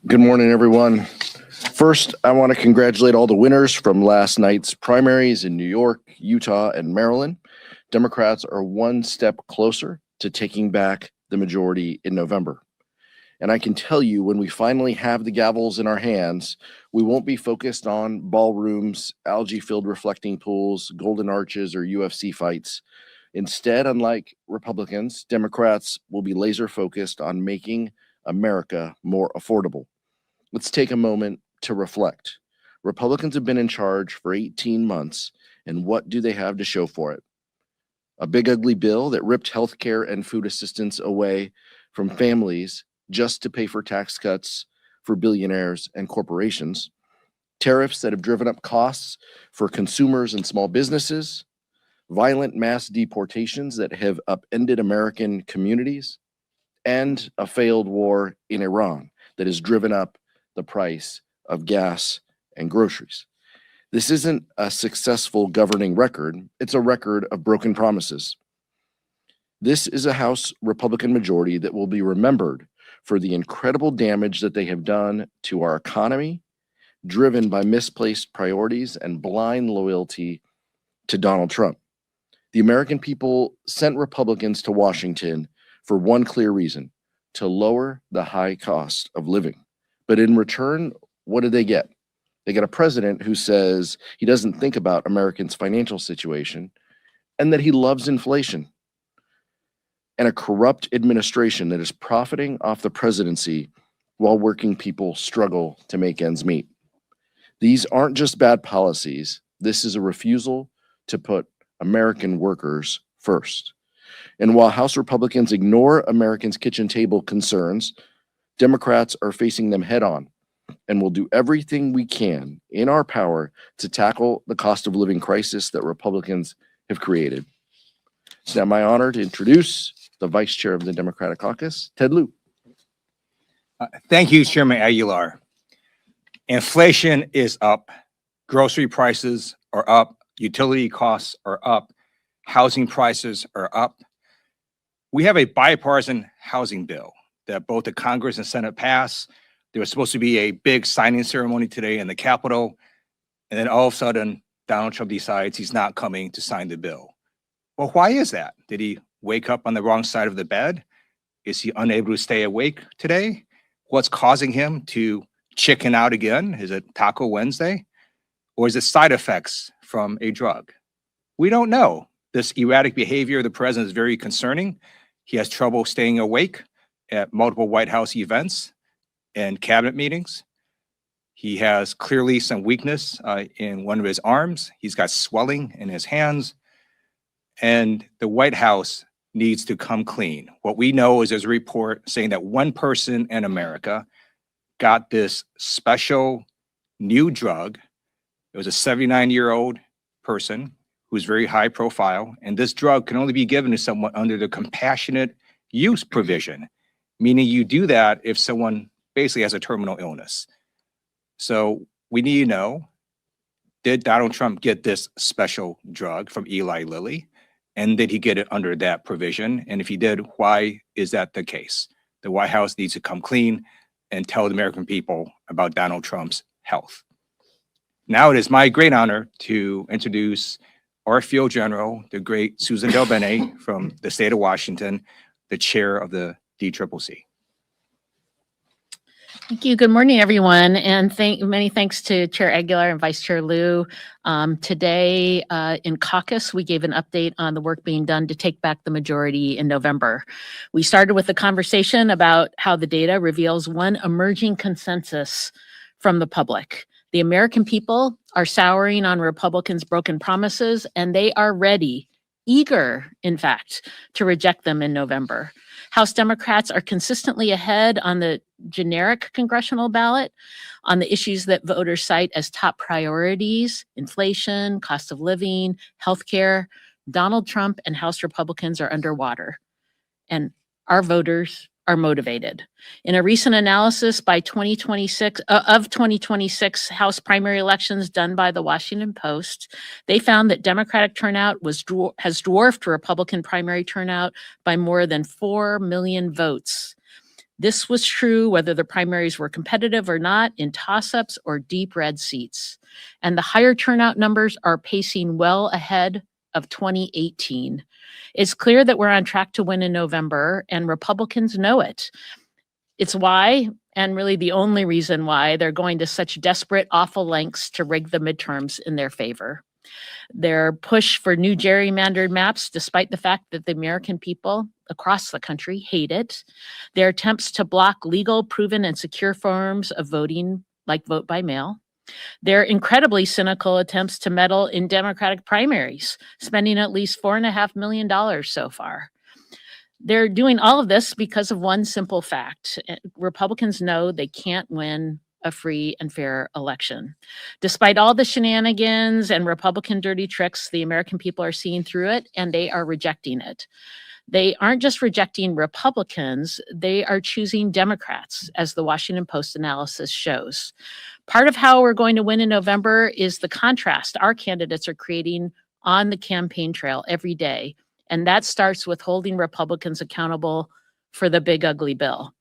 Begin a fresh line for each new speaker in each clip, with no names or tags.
Good morning, everyone. First, I want to congratulate all the winners from last night's primaries in New York, Utah, and Maryland. Democrats are one step closer to taking back the majority in November. And I can tell you, when we finally have the gavels in our hands, we won't be focused on ballrooms, algae-filled reflecting pools, golden arches, or UFC fights. Instead, unlike Republicans, Democrats will be laser focused on making America more affordable. Let's take a moment to reflect. Republicans have been in charge for 18 months, and what do they have to show for it? A big ugly bill that ripped healthcare and food assistance away from families just to pay for tax cuts for billionaires and corporations, tariffs that have driven up costs for consumers and small businesses, violent mass deportations that have upended American communities, and a failed war in Iran that has driven up the price of gas and groceries. This isn't a successful governing record, it's a record of broken promises. This is a House Republican majority that will be remembered for the incredible damage that they have done to our economy, driven by misplaced priorities and blind loyalty to Donald Trump. The American people sent Republicans to Washington for one clear reason: to lower the high cost of living. But in return, what did they get? They got a president who says he doesn't think about Americans' financial situation and that he loves inflation, and a corrupt administration that is profiting off the presidency while working people struggle to make ends meet. These aren't just bad policies. This is a refusal to put American workers first. And while House Republicans ignore Americans' kitchen table concerns, Democrats are facing them head on and will do everything we can in our power to tackle the cost of living crisis that Republicans have created. It's now my honor to introduce the Vice Chair of the Democratic Caucus, Ted Lieu.
Thank you, Chairman Aguilar. Inflation is up, grocery prices are up, utility costs are up, housing prices are up. We have a bipartisan housing bill that both the Congress and Senate passed. There was supposed to be a big signing ceremony today in the Capitol, and then all of a sudden, Donald Trump decides he's not coming to sign the bill. Well, why is that? Did he wake up on the wrong side of the bed? Is he unable to stay awake today? What's causing him to chicken out again? Is it Taco Wednesday? Or is it side effects from a drug? We don't know. This erratic behavior of the president is very concerning. He has trouble staying awake at multiple White House events and cabinet meetings. He has clearly some weakness in one of his arms. He's got swelling in his hands. And the White House needs to come clean. What we know is there's a report saying that one person in America got this special new drug. It was a 79-year-old person who's very high profile, and this drug can only be given to someone under the compassionate use provision, meaning you do that if someone basically has a terminal illness. So we need to know, did Donald Trump get this special drug from Eli Lilly? And did he get it under that provision? And if he did, why is that the case? The White House needs to come clean and tell the American people about Donald Trump's health. Now it is my great honor to introduce our field general, the great Susan DelBene from the state of Washington, the chair of the DCCC.
Thank you. Good morning, everyone. And many thanks to Chair Aguilar and Vice Chair Lieu. Today in caucus, we gave an update on the work being done to take back the majority in November. We started with a conversation about how the data reveals one emerging consensus from the public. The American people are souring on Republicans' broken promises, and they are ready, eager, in fact, to reject them in November. House Democrats are consistently ahead on the generic congressional ballot on the issues that voters cite as top priorities: inflation, cost of living, healthcare. Donald Trump and House Republicans are underwater, and our voters are motivated. In a recent analysis by 2026 House primary elections done by the Washington Post, they found that Democratic turnout has dwarfed Republican primary turnout by more than 4 million votes. This was true whether the primaries were competitive or not, in toss-ups or deep red seats. And the higher turnout numbers are pacing well ahead of 2018. It's clear that we're on track to win in November, and Republicans know it. It's why, and really the only reason why, they're going to such desperate, awful lengths to rig the midterms in their favor. Their push for new gerrymandered maps, despite the fact that the American people across the country hate it. Their attempts to block legal, proven, and secure forms of voting, like vote by mail. Their incredibly cynical attempts to meddle in Democratic primaries, spending at least $4.5 million so far. They're doing all of this because of one simple fact. Republicans know they can't win a free and fair election. Despite all the shenanigans and Republican dirty tricks, the American people are seeing through it, and they are rejecting it. They aren't just rejecting Republicans, they are choosing Democrats, as the Washington Post analysis shows. Part of how we're going to win in November is the contrast our candidates are creating on the campaign trail every day. And that starts with holding Republicans accountable for the big ugly bill.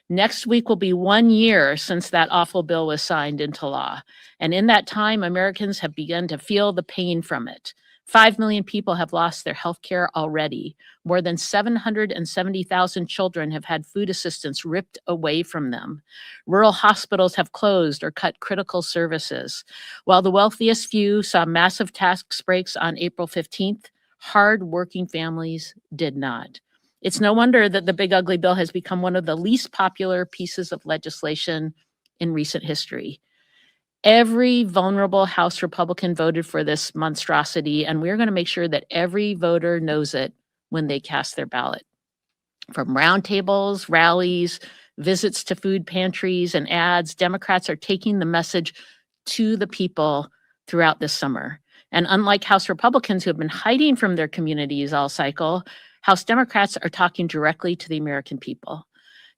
Next week will be 1 year since that awful bill was signed into law. And in that time, Americans have begun to feel the pain from it. 5 million people have lost their health care already. More than 770,000 children have had food assistance ripped away from them. Rural hospitals have closed or cut critical services. While the wealthiest few saw massive tax breaks on April 15th, hard-working families did not. It's no wonder that the big ugly bill has become one of the least popular pieces of legislation in recent history. Every vulnerable House Republican voted for this monstrosity, and we're going to make sure that every voter knows it when they cast their ballot. From roundtables, rallies, visits to food pantries, and ads, Democrats are taking the message to the people throughout this summer. And unlike House Republicans who have been hiding from their communities all cycle, House Democrats are talking directly to the American people.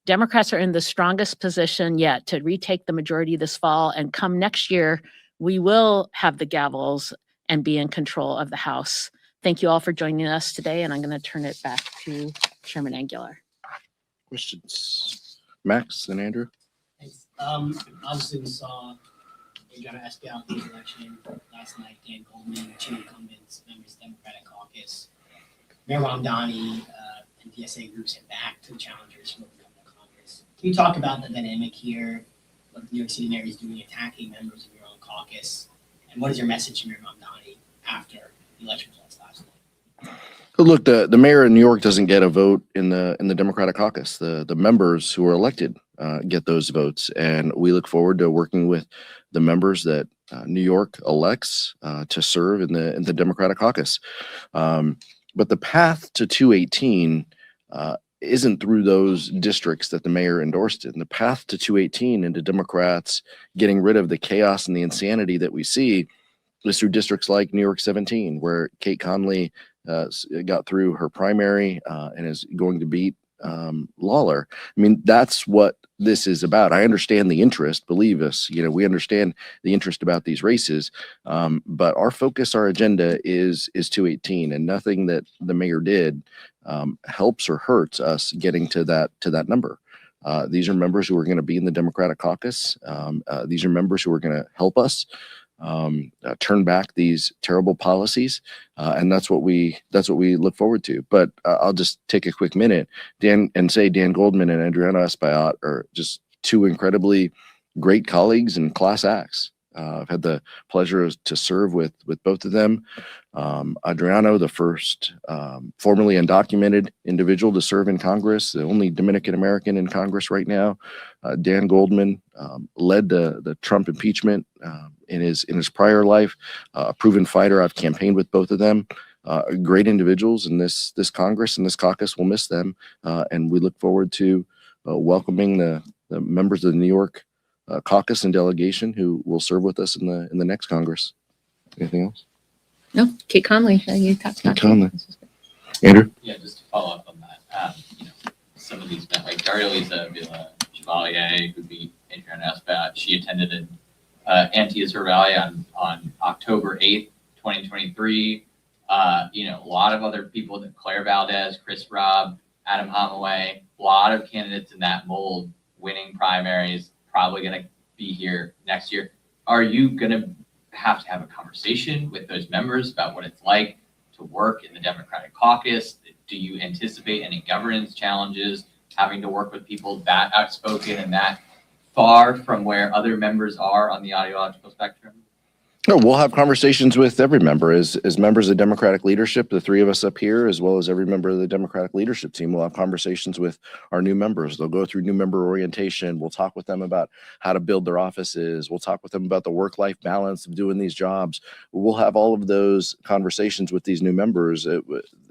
Democrats are in the strongest position yet to retake the majority this fall, and come next year, we will have the gavels and be in control of the House. Thank you all for joining us today, and I'm going to turn it back to Chairman Aguilar.
Questions? Max and Andrew?
Thanks. Obviously, we saw Adriana Esquivel in the election last night, Dan Goldman, two incumbents, members of the Democratic Caucus, Mayor Ramdani, and DSA groups head back to the challengers for incumbent Congress. Can you talk about the dynamic here, what the New York City mayor is doing, attacking members of your own caucus, and what is your message to Mayor Ramdani after the election results last night?
Look, the mayor in New York doesn't get a vote in the Democratic caucus. The members who are elected get those votes, and we look forward to working with the members that New York elects to serve in the Democratic caucus. But the path to 218 isn't through those districts that the mayor endorsed in. The path to 218 into Democrats getting rid of the chaos and the insanity that we see is through districts like New York 17, where Kate Conley got through her primary and is going to beat Lawler. I mean, that's what this is about. I understand the interest, believe us, we understand the interest about these races, but our focus, our agenda is 218, and nothing that the mayor did helps or hurts us getting to that number. These are members who are going to be in the Democratic caucus. These are members who are going to help us turn back these terrible policies, and that's what we look forward to. But I'll just take a quick minute, Dan Goldman and Adriana Esquivel are just two incredibly great colleagues and class acts. I've had the pleasure to serve with both of them. Adriano, the first formerly undocumented individual to serve in Congress, the only Dominican American in Congress right now. Dan Goldman led the Trump impeachment in his prior life. A proven fighter. I've campaigned with both of them. Great individuals, and this Congress and this caucus will miss them. And we look forward to welcoming the members of the New York caucus and delegation who will serve with us in the next Congress. Anything else?
No, Kate Conley, you talked about
Kate Conley. Andrew?
Yeah, just to follow up on that, some of these men, like Daria-Lisa Chevalier, who beat Adriana Esquivel, she attended an anti-Azur rally on October 8th, 2023. A lot of other people, Claire Valdez, Chris Robb, Adam Holloway, a lot of candidates in that mold winning primaries, probably going to be here next year. Are you going to have a conversation with those members about what it's like to work in the Democratic caucus? Do you anticipate any governance challenges having to work with people that outspoken and that far from where other members are on the ideological spectrum?
No, we'll have conversations with every member as members of Democratic leadership, the three of us up here, as well as every member of the Democratic leadership team. We'll have conversations with our new members. They'll go through new member orientation. We'll talk with them about how to build their offices. We'll talk with them about the work-life balance of doing these jobs. We'll have all of those conversations with these new members. It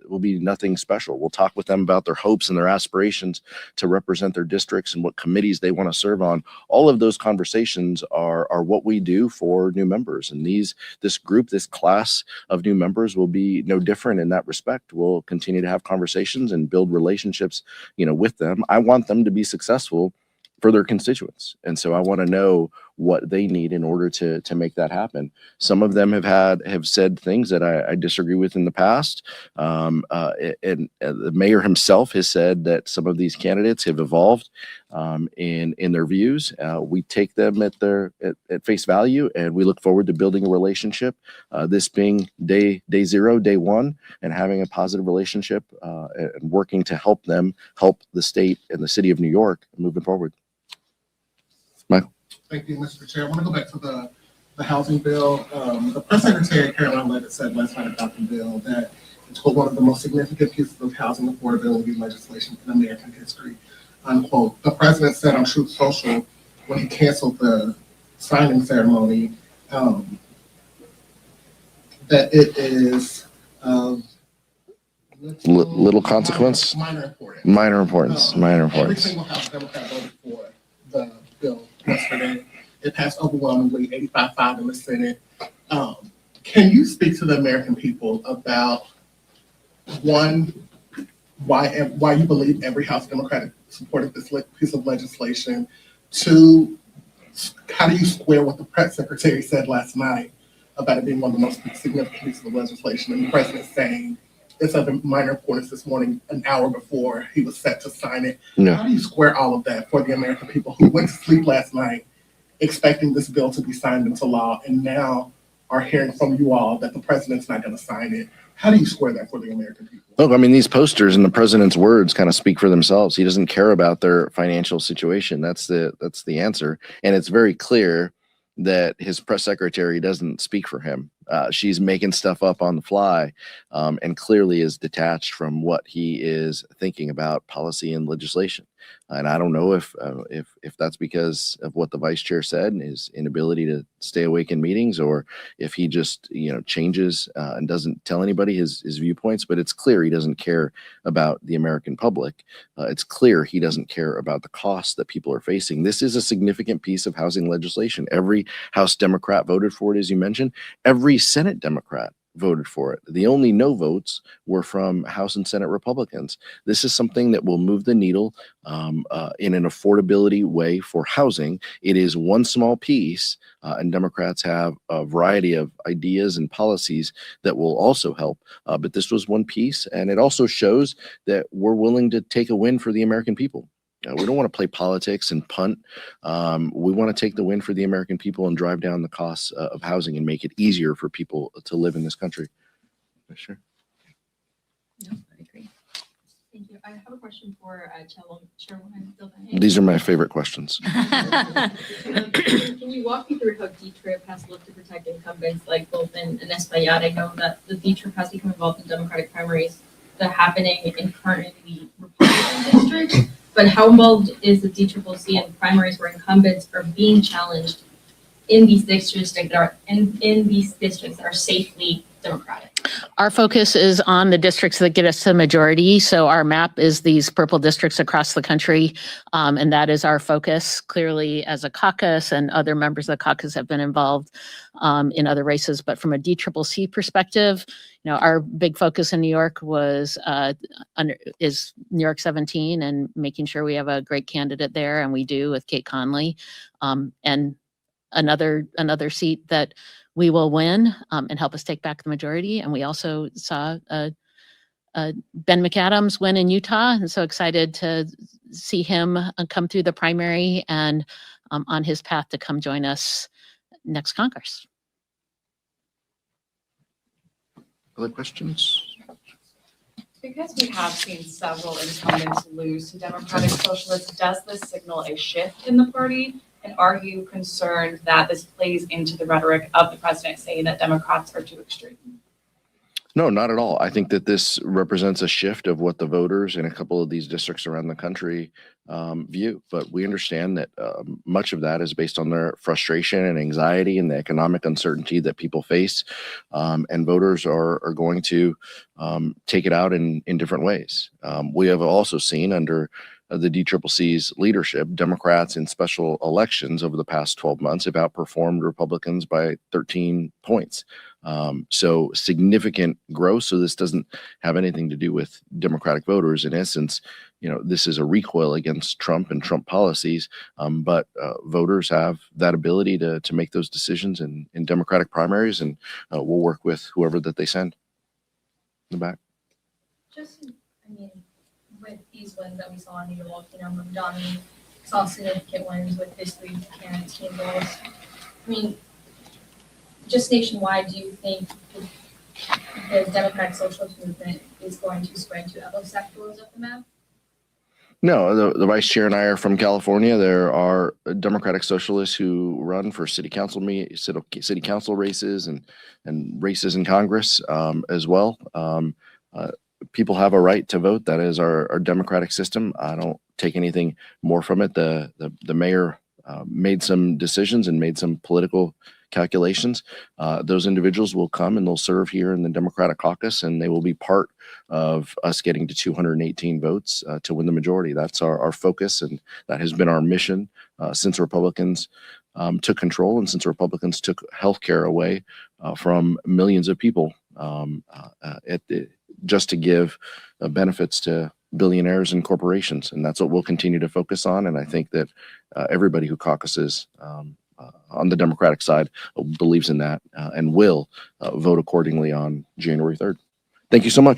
will be nothing special. We'll talk with them about their hopes and their aspirations to represent their districts and what committees they want to serve on. All of those conversations are what we do for new members. And this group, this class of new members will be no different in that respect. We'll continue to have conversations and build relationships, with them. I want them to be successful for their constituents. And so I want to know what they need in order to make that happen. Some of them have said things that I disagree with in the past. And the mayor himself has said that some of these candidates have evolved in their views. We take them at face value, and we look forward to building a relationship. This being day zero, day one, and having a positive relationship and working to help them help the state and the city of New York moving forward. Michael.
Thank you, Mr. Chair. I want to go back to the housing bill. The press secretary, Caroline Levitt, said last night about the bill that it's one of the most significant pieces of housing affordability legislation in American history, unquote. The president said on Truth Social when he canceled the signing ceremony that it is
little consequence?
Minor importance.
Minor importance. Minor
Every
importance.
single House Democrat voted for the bill yesterday. It passed overwhelmingly, 85-5 in the Senate. Can you speak to the American people about, one, why you believe every House Democrat supported this piece of legislation? Two, how do you square what the press secretary said last night about it being one of the most significant pieces of legislation, and the president saying it's of minor importance this morning, an hour before he was set to sign it?
Yeah.
How do you square all of that for the American people who went to sleep last night expecting this bill to be signed into law and now are hearing from you all that the president's not going to sign it? How do you square that for the American people?
Look, I mean, these posters and the president's words kind of speak for themselves. He doesn't care about their financial situation. That's the answer. And it's very clear that his press secretary doesn't speak for him. She's making stuff up on the fly, and clearly is detached from what he is thinking about policy and legislation. And I don't know if that's because of what the vice chair said and his inability to stay awake in meetings, or if he just changes and doesn't tell anybody his viewpoints. But it's clear he doesn't care about the American public. It's clear he doesn't care about the costs that people are facing. This is a significant piece of housing legislation. Every House Democrat voted for it, as you mentioned. Every Senate Democrat voted for it. The only no votes were from House and Senate Republicans. This is something that will move the needle in an affordability way for housing. It is one small piece, and Democrats have a variety of ideas and policies that will also help. But this was one piece, and it also shows that we're willing to take a win for the American people. We don't want to play politics and punt. We want to take the win for the American people and drive down the costs of housing and make it easier for people to live in this country. Sure.
No, I agree. Thank you. I have a question for Chairwoman Dilbane.
These are my favorite questions.
Can you walk me through how DTRIP has looked to protect incumbents like Bolton and Espaillat? I know that the DTRIP has become involved in Democratic primaries that are happening in currently Republican districts. But how involved is the DCCC in primaries where incumbents are being challenged in these districts that are safely Democratic?
Our focus is on the districts that get us the majority. So our map is these purple districts across the country. And that is our focus. Clearly, as a caucus, and other members of the caucus have been involved in other races. But from a DCCC perspective, our big focus in New York is New York 17 and making sure we have a great candidate there. And we do with Kate Conley. And another seat that we will win and help us take back the majority. And we also saw a Ben McAdams win in Utah, and so excited to see him come through the primary and on his path to come join us next Congress.
Other questions?
Because we have seen several incumbents lose to Democratic Socialists, does this signal a shift in the party? And are you concerned that this plays into the rhetoric of the president saying that Democrats are too extreme?
No, not at all. I think that this represents a shift of what the voters in a couple of these districts around the country view. But we understand that much of that is based on their frustration and anxiety and the economic uncertainty that people face. And voters are going to take it out in different ways. We have also seen under the DCCC's leadership, Democrats in special elections over the past 12 months have outperformed Republicans by 13 points. So significant growth. So this doesn't have anything to do with Democratic voters. In essence, this is a recoil against Trump and Trump policies. But voters have that ability to make those decisions in Democratic primaries, and we'll work with whoever that they send in the back.
With these wins that we saw in New York, Mamdani saw significant wins with his 3 candidates he endorsed. Just nationwide, do you think the Democratic Socialist movement is going to spread to other sectors of the map?
No, the vice chair and I are from California. There are Democratic Socialists who run for city council races and races in Congress as well. People have a right to vote. That is our democratic system. I don't take anything more from it. The mayor made some decisions and made some political calculations. Those individuals will come and they'll serve here in the Democratic caucus, and they will be part of us getting to 218 votes to win the majority. That's our focus, and that has been our mission since Republicans took control and since Republicans took healthcare away from millions of people just to give benefits to billionaires and corporations. And that's what we'll continue to focus on. And I think that everybody who caucuses on the Democratic side believes in that and will vote accordingly on January 3rd. Thank you so much.